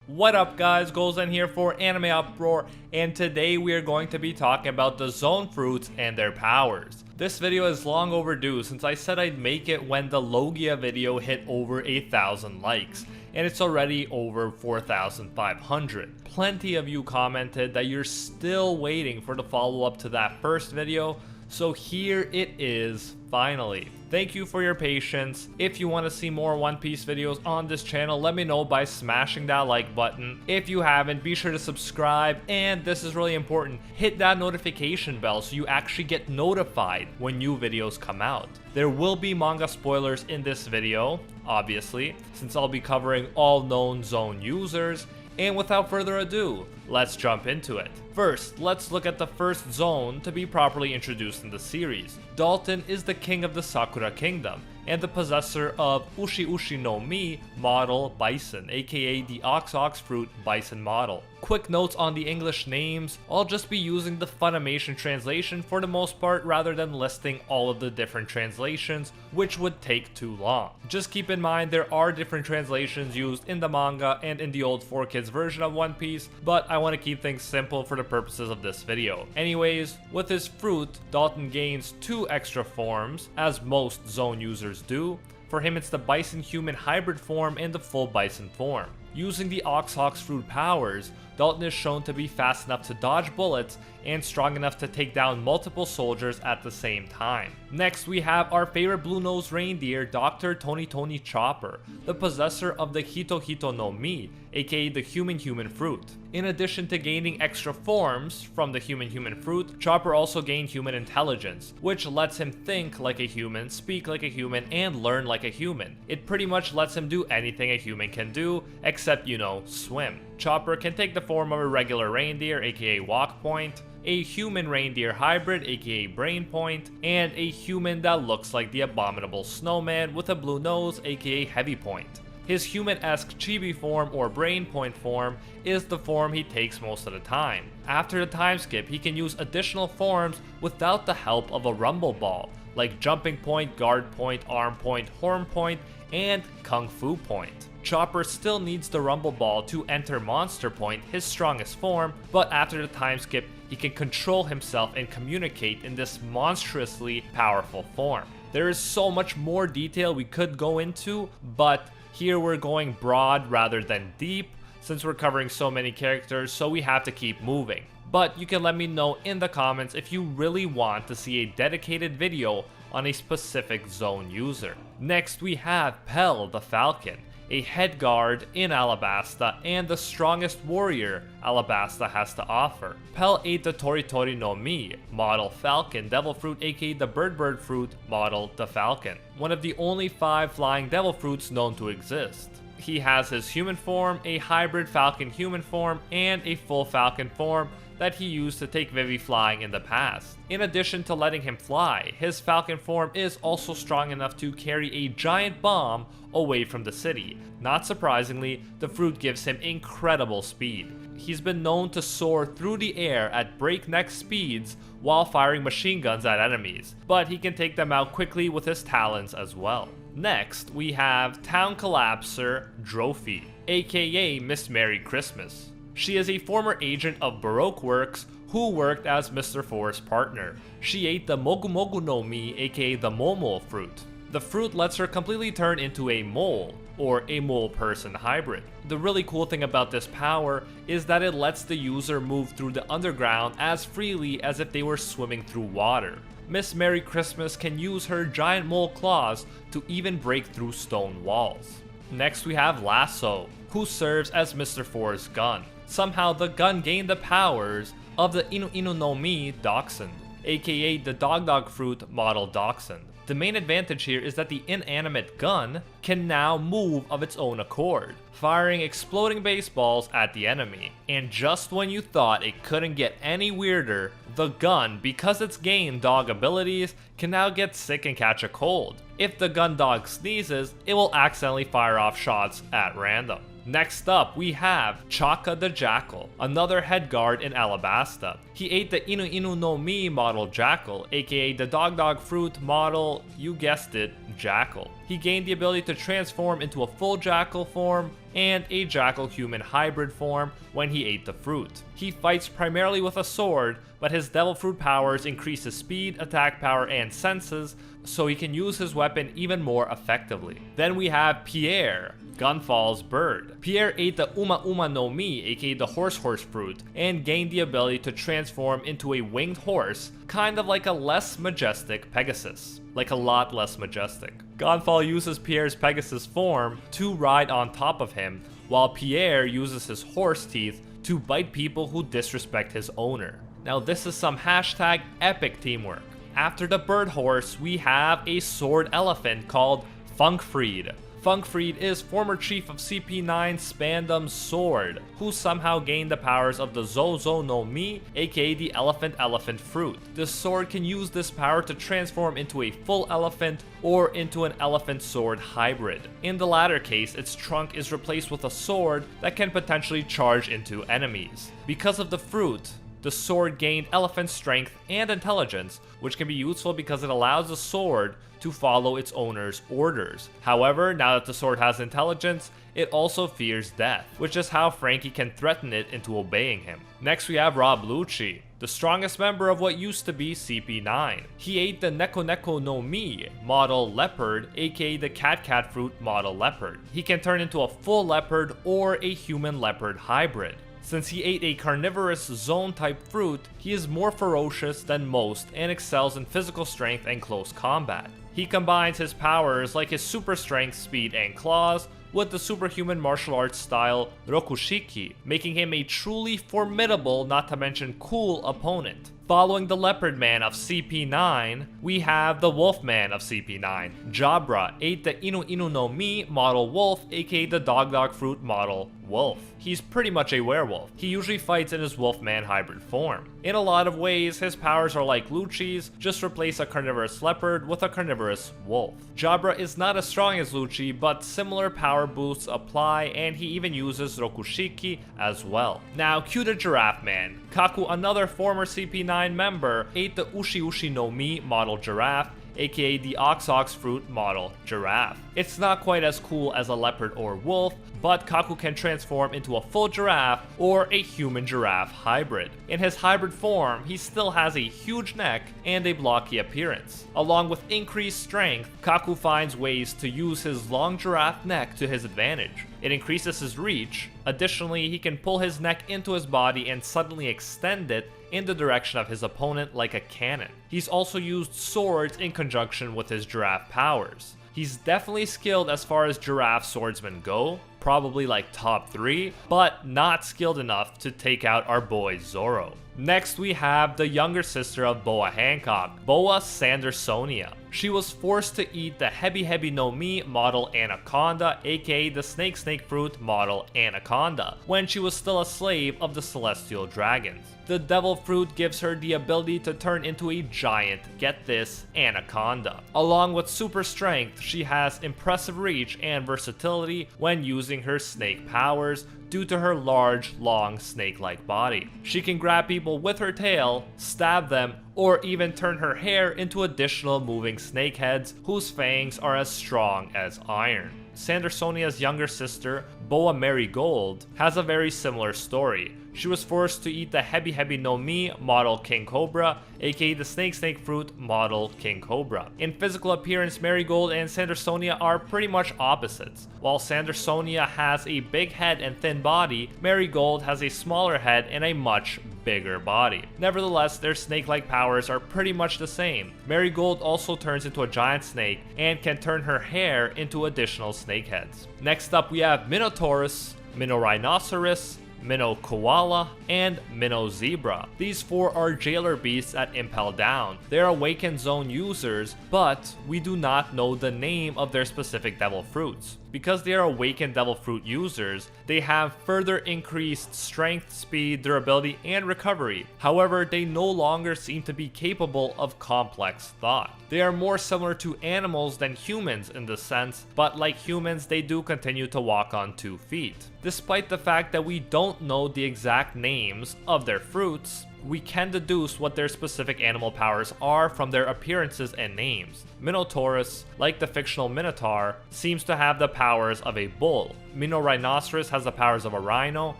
What up guys, Gozen here for AnimeUproar, and today we are going to be talking about the Zoan fruits and their powers. This video is long overdue since I said I'd make it when the Logia video hit over 1,000 likes, and it's already over 4,500. Plenty of you commented that you're still waiting for the follow-up to that first video, so here it is, finally. Thank you for your patience. If you want to see more One Piece videos on this channel, let me know by smashing that like button. If you haven't, be sure to subscribe, and this is really important, hit that notification bell so you actually get notified when new videos come out. There will be manga spoilers in this video, obviously, since I'll be covering all known Zoan users. And without further ado, let's jump into it. First, let's look at the first Zoan to be properly introduced in the series. Dalton is the king of the Sakura Kingdom, and the possessor of Ushi Ushi no Mi model Bison, aka the Ox Fruit Bison model. Quick notes on the English names, I'll just be using the Funimation translation for the most part rather than listing all of the different translations, which would take too long. Just keep in mind there are different translations used in the manga and in the old 4Kids version of One Piece, but I want to keep things simple for the purposes of this video. Anyways, with his fruit, Dalton gains 2 extra forms, as most Zoan users do. For him, it's the Bison Human hybrid form and the full Bison form. Using the Ox fruit powers, Dalton is shown to be fast enough to dodge bullets and strong enough to take down multiple soldiers at the same time. Next, we have our favorite blue-nosed reindeer, Dr. Tony Chopper, the possessor of the Hito no Mi, aka the human fruit. In addition to gaining extra forms from the human fruit, Chopper also gained human intelligence, which lets him think like a human, speak like a human, and learn like a human. It pretty much lets him do anything a human can do, except, you know, swim. Chopper can take the form of a regular reindeer, aka Walk Point, a human reindeer hybrid, aka Brain Point, and a human that looks like the abominable snowman with a blue nose, aka Heavy Point. His human-esque chibi form or Brain Point form is the form he takes most of the time. After the time skip, he can use additional forms without the help of a Rumble Ball, like Jumping Point, Guard Point, Arm Point, Horn Point, and Kung Fu Point. Chopper still needs the Rumble Ball to enter Monster Point, his strongest form, but after the time skip, he can control himself and communicate in this monstrously powerful form. There is so much more detail we could go into, but here we're going broad rather than deep, since we're covering so many characters, so we have to keep moving. But you can let me know in the comments if you really want to see a dedicated video on a specific Zoan user. Next we have Pell the Falcon, a head guard in Alabasta and the strongest warrior Alabasta has to offer. Pell ate the Tori no Mi model Falcon Devil Fruit, aka the Bird Fruit model the Falcon, one of the only 5 flying devil fruits known to exist. He has his human form, a hybrid Falcon human form, and a full Falcon form that he used to take Vivi flying in the past. In addition to letting him fly, his Falcon form is also strong enough to carry a giant bomb away from the city. Not surprisingly, the fruit gives him incredible speed. He's been known to soar through the air at breakneck speeds while firing machine guns at enemies, but he can take them out quickly with his talons as well. Next, we have Town Collapser Drophy, aka Miss Merry Christmas. She is a former agent of Baroque Works who worked as Mr. Four's partner. She ate the Mogu no Mi, aka the Momo fruit. The fruit lets her completely turn into a mole, or a mole-person hybrid. The really cool thing about this power is that it lets the user move through the underground as freely as if they were swimming through water. Miss Merry Christmas can use her giant mole claws to even break through stone walls. Next we have Lasso, who serves as Mr. Four's gun. Somehow the gun gained the powers of the Inu no Mi Dachshund, aka the Dog Fruit model Dachshund. The main advantage here is that the inanimate gun can now move of its own accord, firing exploding baseballs at the enemy. And just when you thought it couldn't get any weirder, the gun, because it's gained dog abilities, can now get sick and catch a cold. If the gun dog sneezes, it will accidentally fire off shots at random. Next up, we have Chaka the Jackal, another head guard in Alabasta. He ate the Inu no Mi model Jackal, aka the Dog Fruit model, you guessed it, Jackal. He gained the ability to transform into a full Jackal form, and a jackal-human hybrid form when he ate the fruit. He fights primarily with a sword, but his devil fruit powers increase his speed, attack power, and senses, so he can use his weapon even more effectively. Then we have Pierre, Gunfall's bird. Pierre ate the Uma Uma no Mi, aka the horse fruit, and gained the ability to transform into a winged horse, kind of like a less majestic Pegasus. Like a lot less majestic. Gunfall uses Pierre's Pegasus form to ride on top of him, while Pierre uses his horse teeth to bite people who disrespect his owner. Now this is some hashtag epic teamwork. After the bird horse, we have a sword elephant called Funkfried. Funkfried is former chief of CP9 Spandam's sword, who somehow gained the powers of the Zozo no Mi, aka the elephant fruit. The sword can use this power to transform into a full elephant or into an elephant sword hybrid. In the latter case, its trunk is replaced with a sword that can potentially charge into enemies. Because of the fruit, the sword gained elephant strength and intelligence, which can be useful because it allows the sword to follow its owner's orders. However, now that the sword has intelligence, it also fears death, which is how Frankie can threaten it into obeying him. Next we have Rob Lucci, the strongest member of what used to be CP9. He ate the Neko Neko no Mi model leopard, aka the Cat fruit model leopard. He can turn into a full leopard or a human leopard hybrid. Since he ate a Carnivorous Zoan type fruit, he is more ferocious than most and excels in physical strength and close combat. He combines his powers like his super strength, speed, and claws with the superhuman martial arts style Rokushiki, making him a truly formidable, not to mention cool opponent. Following the Leopard Man of CP9, we have the Wolf Man of CP9. Jabra ate the Inu Inu no Mi model wolf, aka the Dog fruit model wolf. He's pretty much a werewolf. He usually fights in his Wolfman hybrid form. In a lot of ways, his powers are like Lucci's, just replace a carnivorous leopard with a carnivorous wolf. Jabra is not as strong as Lucci, but similar power boosts apply, and he even uses Rokushiki as well. Now cue the Giraffe Man. Kaku, another former CP9 member, ate the Ushi Ushi no Mi model giraffe, aka the Ox fruit model giraffe. It's not quite as cool as a leopard or wolf, but Kaku can transform into a full giraffe or a human giraffe hybrid. In his hybrid form, he still has a huge neck and a blocky appearance. Along with increased strength, Kaku finds ways to use his long giraffe neck to his advantage. It increases his reach. Additionally, he can pull his neck into his body and suddenly extend it in the direction of his opponent like a cannon. He's also used swords in conjunction with his giraffe powers. He's definitely skilled as far as giraffe swordsmen go, probably like top 3, but not skilled enough to take out our boy Zoro. Next we have the younger sister of Boa Hancock, Boa Sandersonia. She was forced to eat the Hebi no Mi model Anaconda, aka the Snake fruit model Anaconda, when she was still a slave of the Celestial Dragons. The devil fruit gives her the ability to turn into a giant, get this, anaconda. Along with super strength, she has impressive reach and versatility when using her snake powers due to her large, long, snake-like body. She can grab people with her tail, stab them, or even turn her hair into additional moving snake heads whose fangs are as strong as iron. Sandersonia's younger sister, Boa Marigold, has a very similar story. She was forced to eat the Hebi no Mi model King Cobra, aka the Snake fruit model King Cobra. In physical appearance, Marigold and Sandersonia are pretty much opposites. While Sandersonia has a big head and thin body, Marigold has a smaller head and a much bigger body. Nevertheless, their snake-like powers are pretty much the same. Marigold also turns into a giant snake and can turn her hair into additional snake heads. Next up we have Minotaurus, Minorhinoceros, Minnow Koala, and Minnow Zebra. These 4 are jailer beasts at Impel Down. They are Awakened Zone users, but we do not know the name of their specific devil fruits. Because they are Awakened Devil Fruit users, they have further increased strength, speed, durability, and recovery. However, they no longer seem to be capable of complex thought. They are more similar to animals than humans in this sense, but like humans, they do continue to walk on 2 feet. Despite the fact that we don't know the exact names of their fruits, we can deduce what their specific animal powers are from their appearances and names. Minotaurus, like the fictional Minotaur, seems to have the powers of a bull. Mino Rhinoceros has the powers of a rhino,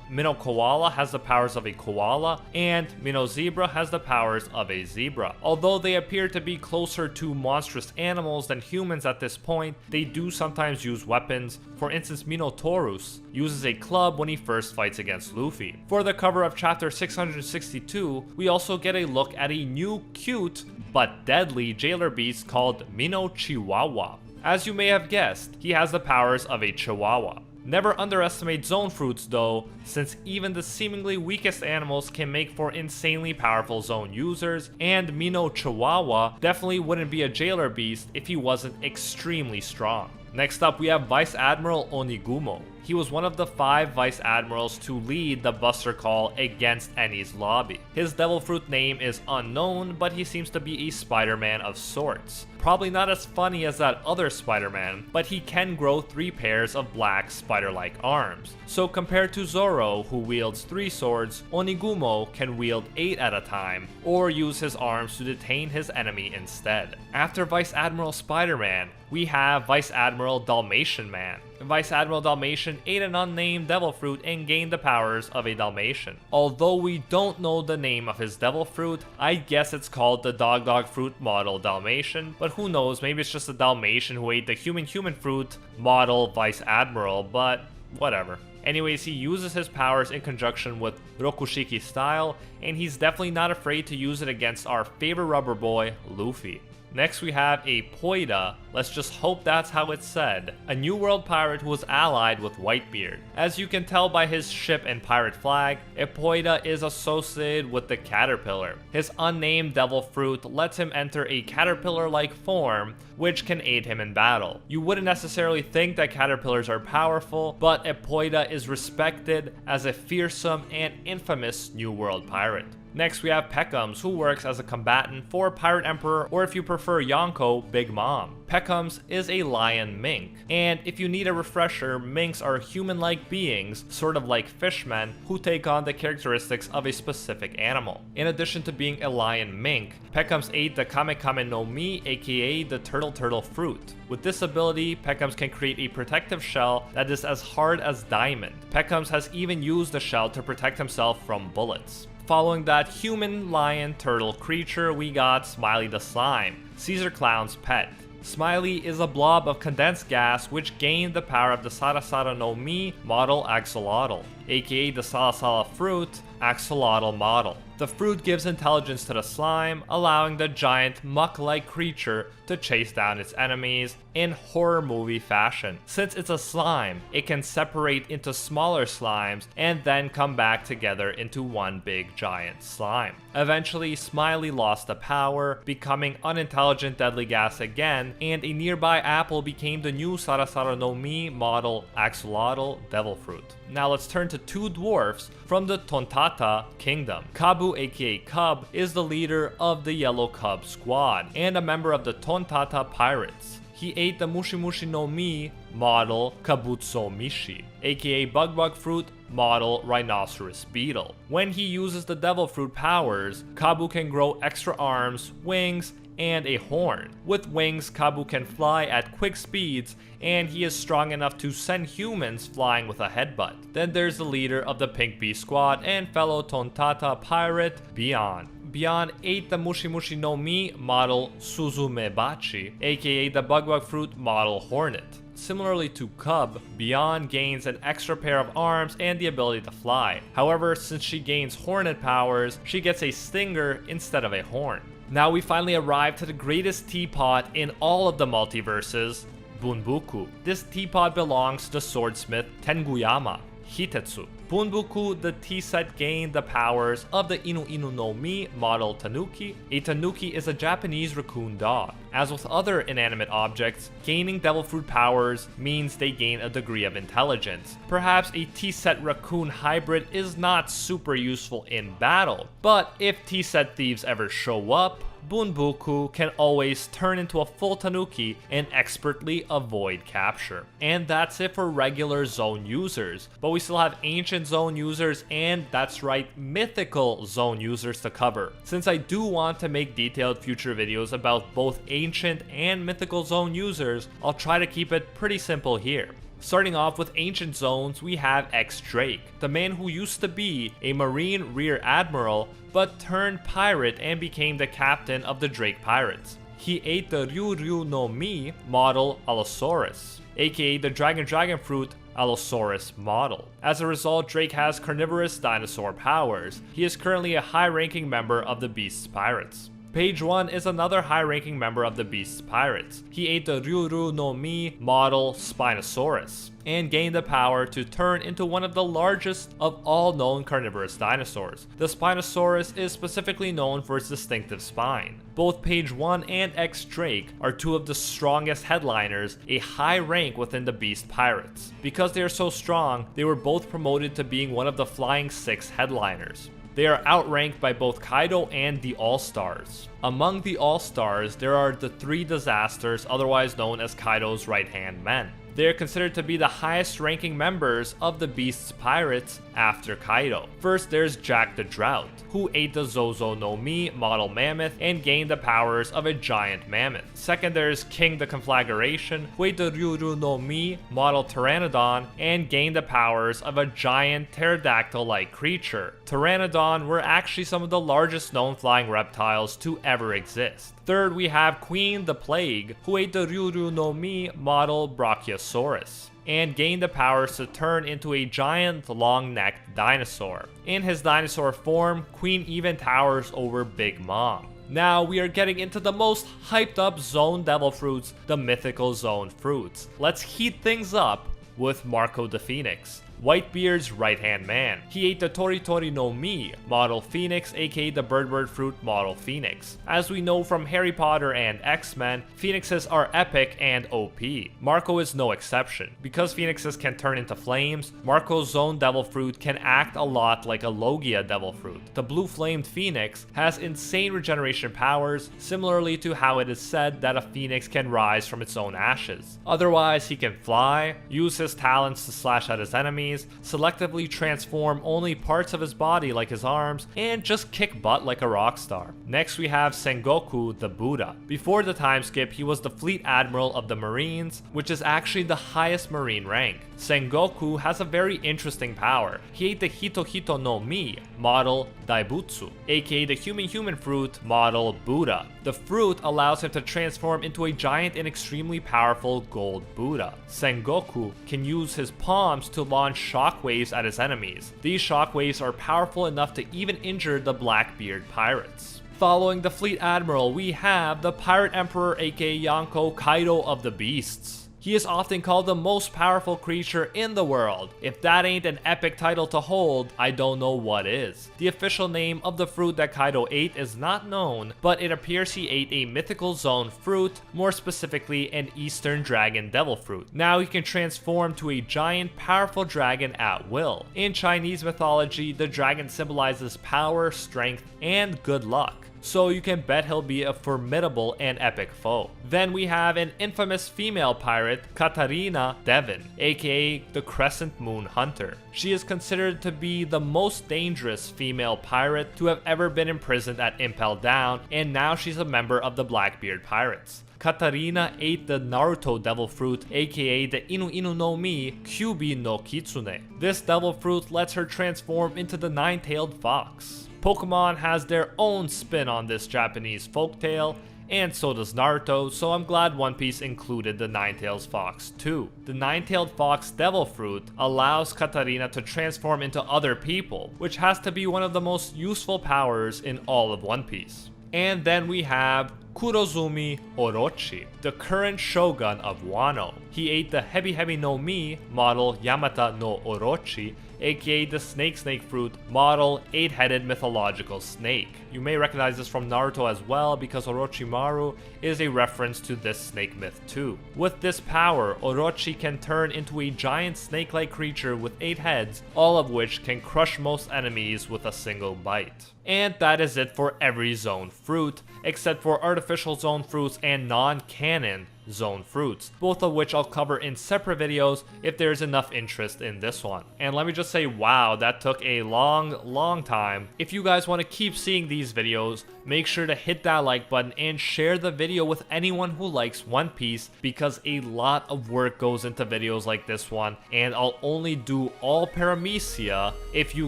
Mino Koala has the powers of a koala, and Mino Zebra has the powers of a zebra. Although they appear to be closer to monstrous animals than humans at this point, they do sometimes use weapons. For instance, Minotaurus uses a club when he first fights against Luffy. For the cover of chapter 662, we also get a look at a new cute but deadly jailer beast called Mino Chihuahua. As you may have guessed, he has the powers of a chihuahua. Never underestimate Zoan fruits though, since even the seemingly weakest animals can make for insanely powerful Zoan users, and Mino Chihuahua definitely wouldn't be a jailer beast if he wasn't extremely strong. Next up, we have Vice Admiral Onigumo. He was one of the 5 Vice Admirals to lead the Buster Call against Enies lobby. His devil fruit name is unknown, but he seems to be a Spider-Man of sorts. Probably not as funny as that other Spider-Man, but he can grow 3 pairs of black spider-like arms. So compared to Zoro, who wields 3 swords, Onigumo can wield 8 at a time, or use his arms to detain his enemy instead. After Vice Admiral Spider-Man, we have Vice Admiral Dalmatian Man. Vice Admiral Dalmatian ate an unnamed devil fruit and gained the powers of a Dalmatian. Although we don't know the name of his devil fruit, I guess it's called the Dog fruit model Dalmatian, but who knows, maybe it's just a Dalmatian who ate the human fruit model Vice Admiral, but whatever. Anyways, he uses his powers in conjunction with Rokushiki style, and he's definitely not afraid to use it against our favorite rubber boy, Luffy. Next we have a Poida, let's just hope that's how it's said, a New World pirate who was allied with Whitebeard. As you can tell by his ship and pirate flag, a Poida is associated with the caterpillar. His unnamed devil fruit lets him enter a caterpillar-like form, which can aid him in battle. You wouldn't necessarily think that caterpillars are powerful, but a Poida is respected as a fearsome and infamous New World pirate. Next we have Peckums, who works as a combatant for Pirate Emperor, or if you prefer Yonko, Big Mom. Peckums is a lion mink, and if you need a refresher, minks are human-like beings, sort of like fishmen, who take on the characteristics of a specific animal. In addition to being a lion mink, Peckums ate the Kame Kame no Mi, aka the Turtle fruit. With this ability, Peckums can create a protective shell that is as hard as diamond. Peckums has even used the shell to protect himself from bullets. Following that human lion turtle creature, we got Smiley the Slime, Caesar Clown's pet. Smiley is a blob of condensed gas which gained the power of the Sarasara no Mi model Axolotl, aka the Salasala fruit Axolotl model. The fruit gives intelligence to the slime, allowing the giant muck-like creature to chase down its enemies in horror movie fashion. Since it's a slime, it can separate into smaller slimes and then come back together into one big giant slime. Eventually, Smiley lost the power, becoming unintelligent deadly gas again, and a nearby apple became the new Sarasara no Mi model Axolotl devil fruit. Now let's turn to 2 dwarfs from the Tontata kingdom. Kabu, aka Cub, is the leader of the Yellow Cub squad and a member of the Tontata pirates. He ate the Mushi Mushi no Mi model Kabutso Mishi, aka Bug fruit model Rhinoceros beetle. When he uses the devil fruit powers, Kabu can grow extra arms, wings, and a horn. With wings, Kabu can fly at quick speeds, and he is strong enough to send humans flying with a headbutt. Then there's the leader of the Pink Bee squad and fellow Tontata pirate, Beyond. Beyond ate the Mushi Mushi no Mi model Suzume Bachi, aka the Bug fruit model Hornet. Similarly to Cub, Beyond gains an extra pair of arms and the ability to fly. However, since she gains Hornet powers, she gets a stinger instead of a horn. Now we finally arrive to the greatest teapot in all of the multiverses, Bunbuku. This teapot belongs to the swordsmith Tenguyama Hitetsu. Bunbuku, the tea set, gained the powers of the Inu Inu no Mi model Tanuki. A Tanuki is a Japanese raccoon dog. As with other inanimate objects, gaining devil fruit powers means they gain a degree of intelligence. Perhaps a tea set raccoon hybrid is not super useful in battle, but if tea set thieves ever show up, Bunbuku can always turn into a full Tanuki and expertly avoid capture. And that's it for regular Zoan users, but we still have ancient Zoan users and, that's right, mythical Zoan users to cover. Since I do want to make detailed future videos about both ancient and mythical Zoan users, I'll try to keep it pretty simple here. Starting off with ancient zones, we have X Drake, the man who used to be a Marine Rear Admiral but turned pirate and became the captain of the Drake Pirates. He ate the Ryu no Mi model Allosaurus, aka the Dragon Fruit Allosaurus model. As a result, Drake has carnivorous dinosaur powers. He is currently a high-ranking member of the Beast's Pirates. Page 1 is another high-ranking member of the Beast's Pirates. He ate the Ryu no Mi model Spinosaurus and gained the power to turn into one of the largest of all known carnivorous dinosaurs. The Spinosaurus is specifically known for its distinctive spine. Both Page 1 and X Drake are two of the strongest headliners, a high rank within the Beast Pirates. Because they are so strong, they were both promoted to being one of the Flying Six headliners. They are outranked by both Kaido and the All-Stars. Among the All-Stars, there are the three disasters, otherwise known as Kaido's right-hand men. They are considered to be the highest ranking members of the Beast's Pirates after Kaido. First, there's Jack the Drought, who ate the Zozo no Mi model mammoth and gained the powers of a giant mammoth. Second, there's King the Conflagration, who ate the Ryuru no Mi model Pteranodon and gained the powers of a giant pterodactyl-like creature. Pteranodon were actually some of the largest known flying reptiles to ever exist. Third, we have Queen the Plague, who ate the Ryuru no Mi model Brachiosaurus and gained the powers to turn into a giant long-necked dinosaur. In his dinosaur form, Queen even towers over Big Mom. Now we are getting into the most hyped up Zoan devil fruits, the Mythical Zoan fruits. Let's heat things up with Marco the Phoenix, Whitebeard's right-hand man. He ate the Toritori no Mi model Phoenix, aka the Bird fruit model Phoenix. As we know from Harry Potter and X-Men, Phoenixes are epic and OP. Marco is no exception. Because Phoenixes can turn into flames, Marco's Zoan devil fruit can act a lot like a Logia devil fruit. The blue-flamed Phoenix has insane regeneration powers, similarly to how it is said that a Phoenix can rise from its own ashes. Otherwise, he can fly, use his talents to slash at his enemies, selectively transform only parts of his body like his arms, and just kick butt like a rock star. Next we have Sengoku the Buddha. Before the time skip, he was the Fleet Admiral of the Marines, which is actually the highest Marine rank. Sengoku has a very interesting power. He ate the Hito no Mi model Daibutsu, aka the human fruit model Buddha. The fruit allows him to transform into a giant and extremely powerful gold Buddha. Sengoku can use his palms to launch shockwaves at his enemies. These shockwaves are powerful enough to even injure the Blackbeard pirates. Following the Fleet Admiral, we have the Pirate Emperor, aka Yonko Kaido of the Beasts. He is often called the most powerful creature in the world. If that ain't an epic title to hold, I don't know what is. The official name of the fruit that Kaido ate is not known, but it appears he ate a Mythical Zoan fruit, more specifically an Eastern Dragon Devil fruit. Now he can transform to a giant, powerful dragon at will. In Chinese mythology, the dragon symbolizes power, strength, and good luck, so you can bet he'll be a formidable and epic foe. Then we have an infamous female pirate, Katarina Devon, aka the Crescent Moon Hunter. She is considered to be the most dangerous female pirate to have ever been imprisoned at Impel Down, and now she's a member of the Blackbeard Pirates. Katarina ate the Naruto devil fruit, aka the Inu no Mi Kyubi no Kitsune. This devil fruit lets her transform into the nine-tailed fox. Pokemon has their own spin on this Japanese folktale, and so does Naruto, so I'm glad One Piece included the Ninetales Fox too. The Nine-Tailed Fox Devil Fruit allows Katarina to transform into other people, which has to be one of the most useful powers in all of One Piece. And then we have Kurozumi Orochi, the current shogun of Wano. He ate the Hebi no Mi model Yamata no Orochi, aka the snake fruit model 8-headed mythological snake. You may recognize this from Naruto as well, because Orochimaru is a reference to this snake myth too. With this power, Orochi can turn into a giant snake-like creature with 8 heads, all of which can crush most enemies with a single bite. And that is it for every Zoan fruit, except for artificial Zoan fruits and non-canon Zoan fruits, both of which I'll cover in separate videos if there's enough interest in this one. And let me just say, wow, that took a long time. If you guys want to keep seeing these videos, make sure to hit that like button and share the video with anyone who likes One Piece, because a lot of work goes into videos like this one, and I'll only do all paramecia if you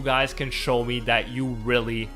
guys can show me that you really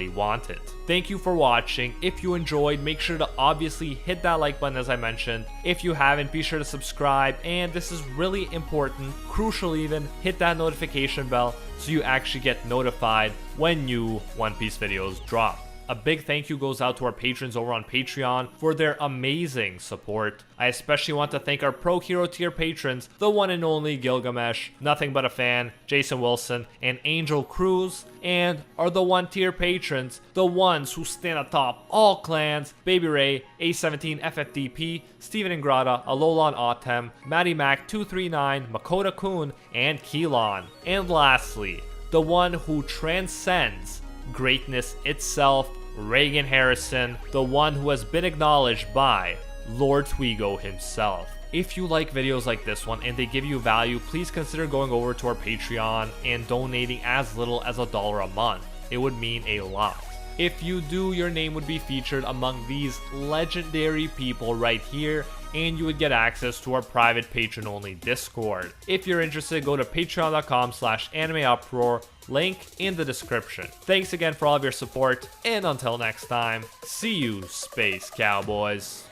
want it. Thank you for watching. If you enjoyed, make sure to obviously hit that like button as I mentioned. If you haven't, be sure to subscribe, and this is really important, crucial even, hit that notification bell so you actually get notified when new One Piece videos drop. A big thank you goes out to our patrons over on Patreon for their amazing support. I especially want to thank our Pro Hero tier patrons, the one and only Gilgamesh, Nothing But a Fan, Jason Wilson, and Angel Cruz, and are the 1 tier patrons, the ones who stand atop all clans: Baby Ray, A17 FFDP, Steven Ingrata, Alolan Autumn, Maddie Mac 239, Makoto Kun, and Keelon. And lastly, the one who transcends greatness itself, Reagan Harrison, the one who has been acknowledged by Lord Twigo himself. If you like videos like this one and they give you value, please consider going over to our Patreon and donating as little as $1 a month. It would mean a lot. If you do, your name would be featured among these legendary people right here, and you would get access to our private patron-only Discord. If you're interested, go to patreon.com/AnimeUproar, link in the description. Thanks again for all of your support, and until next time, see you, Space Cowboys.